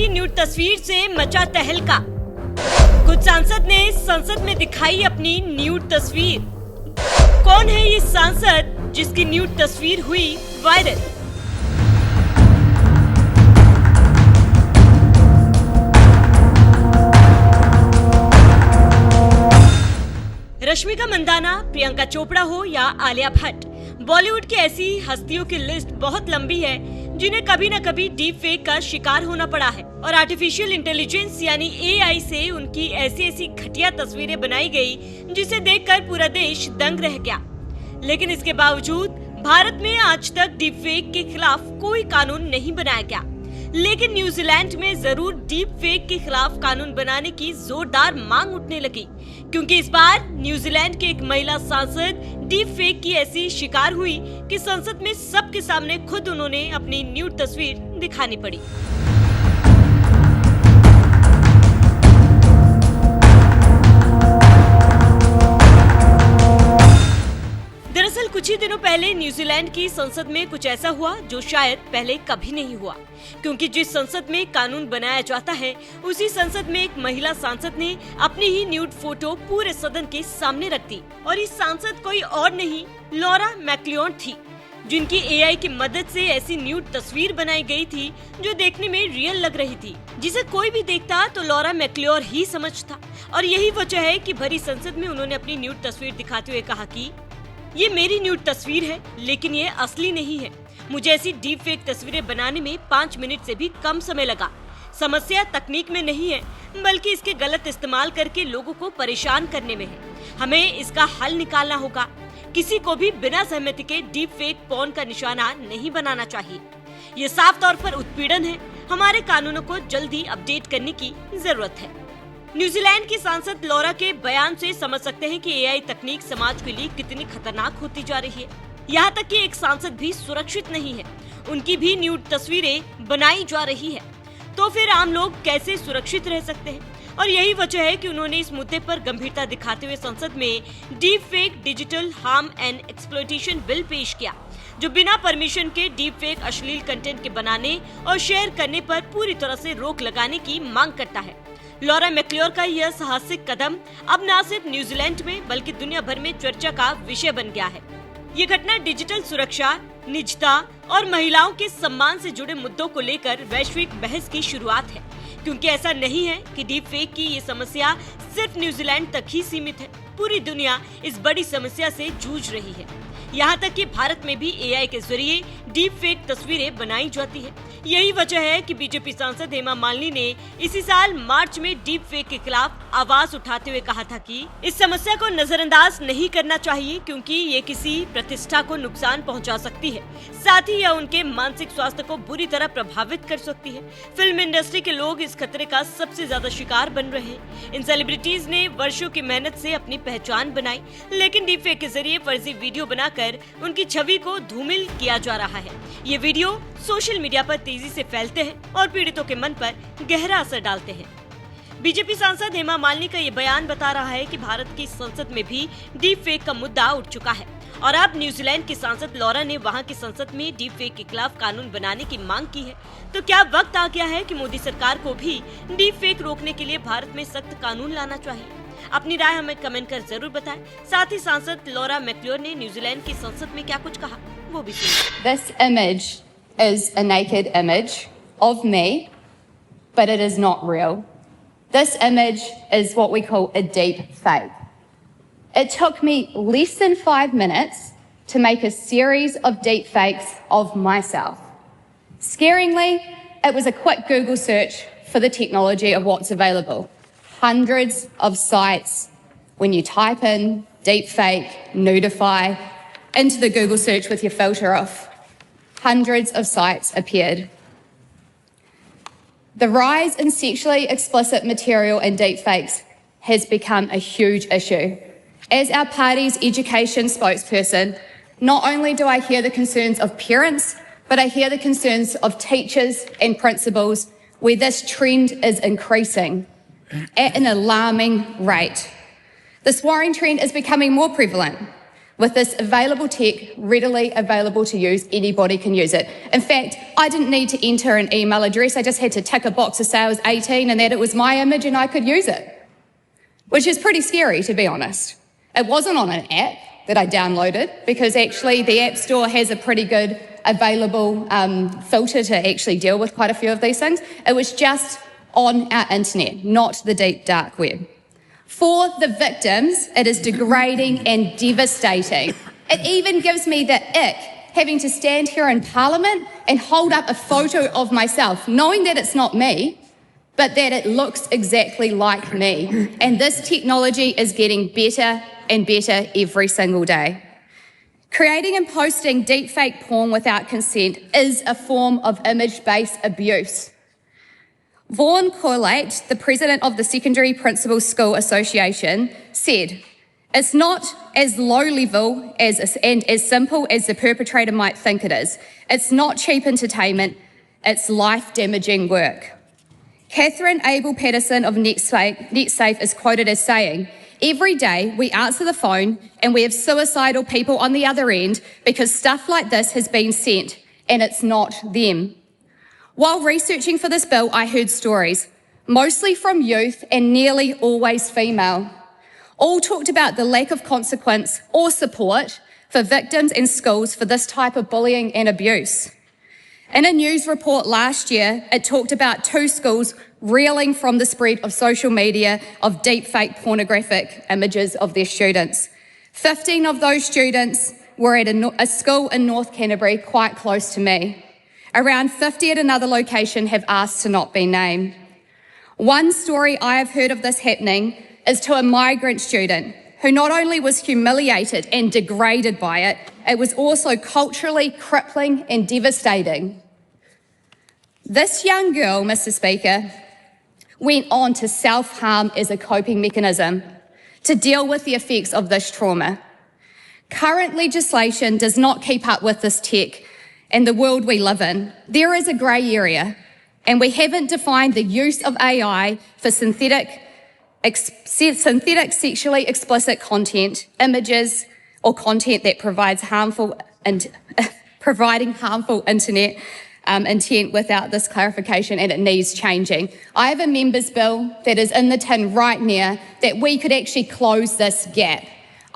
की न्यूड तस्वीर से मचा तहलका। कुछ सांसद ने संसद में दिखाई अपनी न्यूड तस्वीर। कौन है ये सांसद जिसकी न्यूड तस्वीर हुई वायरल? रश्मिका मंदाना, प्रियंका चोपड़ा हो या आलिया भट्ट, बॉलीवुड की ऐसी हस्तियों की लिस्ट बहुत लंबी है जिन्हें कभी न कभी डीप फेक का शिकार होना पड़ा है और आर्टिफिशियल इंटेलिजेंस यानी एआई से उनकी ऐसी घटिया तस्वीरें बनाई गई जिसे देखकर पूरा देश दंग रह गया। लेकिन इसके बावजूद भारत में आज तक डीप फेक के खिलाफ कोई कानून नहीं बनाया गया। लेकिन न्यूजीलैंड में जरूर डीप फेक के खिलाफ कानून बनाने की जोरदार मांग उठने लगी, क्योंकि इस बार न्यूजीलैंड के एक महिला सांसद डीप फेक की ऐसी शिकार हुई कि संसद में सबके सामने खुद उन्होंने अपनी न्यूड तस्वीर दिखानी पड़ी। दरअसल कुछ ही दिनों पहले न्यूजीलैंड की संसद में कुछ ऐसा हुआ जो शायद पहले कभी नहीं हुआ, क्योंकि जिस संसद में कानून बनाया जाता है उसी संसद में एक महिला सांसद ने अपनी ही न्यूड फोटो पूरे सदन के सामने रख दी। और इस सांसद कोई और नहीं, लॉरा मैक्लियोर थी, जिनकी एआई की मदद से ऐसी न्यूड तस्वीर बनाई गई थी जो देखने में रियल लग रही थी, जिसे कोई भी देखता तो लॉरा मैक्लियोर ही समझता। और यही वजह है कि भरी संसद में उन्होंने अपनी न्यूड तस्वीर दिखाते हुए कहा कि ये मेरी न्यूड तस्वीर है, लेकिन ये असली नहीं है। मुझे ऐसी डीप फेक तस्वीरें बनाने में 5 मिनट से भी कम समय लगा। समस्या तकनीक में नहीं है, बल्कि इसके गलत इस्तेमाल करके लोगों को परेशान करने में है। हमें इसका हल निकालना होगा। किसी को भी बिना सहमति के डीप फेक पॉर्न का निशाना नहीं बनाना चाहिए। ये साफ तौर पर उत्पीड़न है। हमारे कानूनों को जल्दी अपडेट करने की जरूरत है। न्यूजीलैंड की सांसद लॉरा के बयान से समझ सकते हैं कि एआई तकनीक समाज के लिए कितनी खतरनाक होती जा रही है। यहाँ तक कि एक सांसद भी सुरक्षित नहीं है, उनकी भी न्यूड तस्वीरें बनाई जा रही है। तो फिर आम लोग कैसे सुरक्षित रह सकते हैं? और यही वजह है कि उन्होंने इस मुद्दे पर गंभीरता दिखाते हुए संसद में deep fake digital harm and exploitation bill पेश किया, जो बिना परमिशन के डीप फेक अश्लील कंटेंट के बनाने और शेयर करने पर पूरी तरह से रोक लगाने की मांग करता है। लॉरा मैक्लियोर का यह साहसिक कदम अब न सिर्फ न्यूजीलैंड में बल्कि दुनिया भर में चर्चा का विषय बन गया है। ये घटना डिजिटल सुरक्षा, निजता और महिलाओं के सम्मान से जुड़े मुद्दों को लेकर वैश्विक बहस की शुरुआत है, क्योंकि ऐसा नहीं है कि डीप फेक की ये समस्या सिर्फ न्यूजीलैंड तक ही सीमित है। पूरी दुनिया इस बड़ी समस्या से जूझ रही है। यहाँ तक कि भारत में भी एआई के जरिए डीप फेक तस्वीरें बनाई जाती है। यही वजह है कि बीजेपी सांसद हेमा मालिनी ने इसी साल मार्च में डीप फेक के खिलाफ आवाज उठाते हुए कहा था कि इस समस्या को नजरअंदाज नहीं करना चाहिए, क्योंकि ये किसी प्रतिष्ठा को नुकसान पहुंचा सकती है, साथ ही यह उनके मानसिक स्वास्थ्य को बुरी तरह प्रभावित कर सकती है। फिल्म इंडस्ट्री के लोग इस खतरे का सबसे ज्यादा शिकार बन रहे हैं। इन सेलिब्रिटीज ने वर्षों की मेहनत से अपनी पहचान बनाई, लेकिन डीप फेक के जरिए फर्जी वीडियो बनाकर उनकी छवि को धूमिल किया जा रहा है। ये वीडियो सोशल मीडिया पर तेजी से फैलते हैं और पीड़ितों के मन पर गहरा असर डालते हैं। बीजेपी सांसद हेमा मालिनी का ये बयान बता रहा है कि भारत की संसद में भी डीप फेक का मुद्दा उठ चुका है और अब न्यूजीलैंड की सांसद लॉरा ने वहां की संसद में डीप फेक के खिलाफ कानून बनाने की मांग की है। तो क्या वक्त आ गया है कि मोदी सरकार को भी डीप फेक रोकने के लिए भारत में सख्त कानून लाना चाहिए? अपनी राय हमें कमेंट कर जरूर बताएं। साथ ही सांसद लॉरा मैक्लियोर ने न्यूजीलैंड की संसद में क्या कुछ कहा वो भी सुनिए। This image is a naked image of me, but it is not real. This image is what we call a deep fake. It took me less than 5 minutes to make a series of deep fakes of myself. Scaringly, it was a quick Google search for the technology of what's available. Hundreds of sites, when you type in deepfake, nudify, into the Google search with your filter off, hundreds of sites appeared. The rise in sexually explicit material in deepfakes has become a huge issue. As our party's education spokesperson, not only do I hear the concerns of parents, but I hear the concerns of teachers and principals where this trend is increasing at an alarming rate. This worrying trend is becoming more prevalent, With this available tech readily available to use, anybody can use it. In fact, I didn't need to enter an email address. I just had to tick a box to say I was 18 and that it was my image and I could use it, which is pretty scary, to be honest. It wasn't on an app that I downloaded, because actually the App Store has a pretty good available filter to actually deal with quite a few of these things. It was just on our internet, not the deep dark web. For the victims, it is degrading and devastating. It even gives me the ick having to stand here in Parliament and hold up a photo of myself, knowing that it's not me, but that it looks exactly like me. And this technology is getting better and better every single day. Creating and posting deepfake porn without consent is a form of image-based abuse. Vaughan Collate, the president of the Secondary Principal School Association, said, "It's not as low level and as simple as the perpetrator might think it is. It's not cheap entertainment, it's life-damaging work." Catherine Abel-Patterson of NetSafe is quoted as saying, "Every day we answer the phone and we have suicidal people on the other end because stuff like this has been sent and it's not them." While researching for this bill, I heard stories, mostly from youth and nearly always female. All talked about the lack of consequence or support for victims and schools for this type of bullying and abuse. In a news report last year, it talked about 2 schools reeling from the spread of social media of deepfake pornographic images of their students. 15 of those students were at a school in North Canterbury, quite close to me. Around 50 at another location have asked to not be named. One story I have heard of this happening is to a migrant student who not only was humiliated and degraded by it, it was also culturally crippling and devastating. This young girl, Mr. Speaker, went on to self-harm as a coping mechanism to deal with the effects of this trauma. Current legislation does not keep up with this tech and the world we live in. There is a grey area, and we haven't defined the use of AI for synthetic sexually explicit content, images, or content that provides providing harmful internet intent without this clarification, and it needs changing. I have a members' bill that is in the tin right now that we could actually close this gap.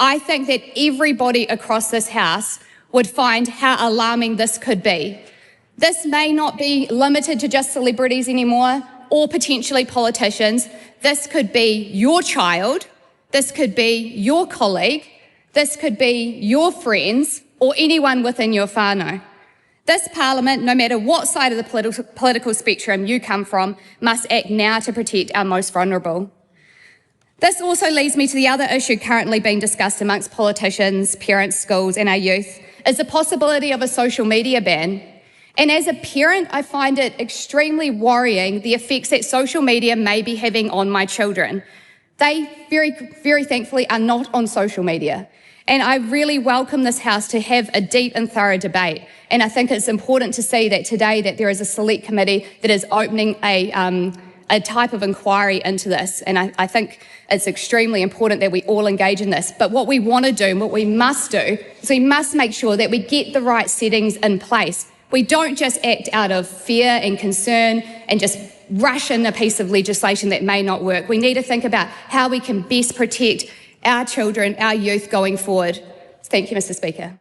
I think that everybody across this House would find how alarming this could be. This may not be limited to just celebrities anymore, or potentially politicians. This could be your child, this could be your colleague, this could be your friends, or anyone within your whānau. This Parliament, no matter what side of the political spectrum you come from, must act now to protect our most vulnerable. This also leads me to the other issue currently being discussed amongst politicians, parents, schools, and our youth, is the possibility of a social media ban. And as a parent, I find it extremely worrying the effects that social media may be having on my children. They very thankfully are not on social media. And I really welcome this House to have a deep and thorough debate. And I think it's important to see that today that there is a select committee that is opening a type of inquiry into this. And I think it's extremely important that we all engage in this. But what we want to do and what we must do is we must make sure that we get the right settings in place. We don't just act out of fear and concern and just rush in a piece of legislation that may not work. We need to think about how we can best protect our children, our youth going forward. Thank you, Mr. Speaker.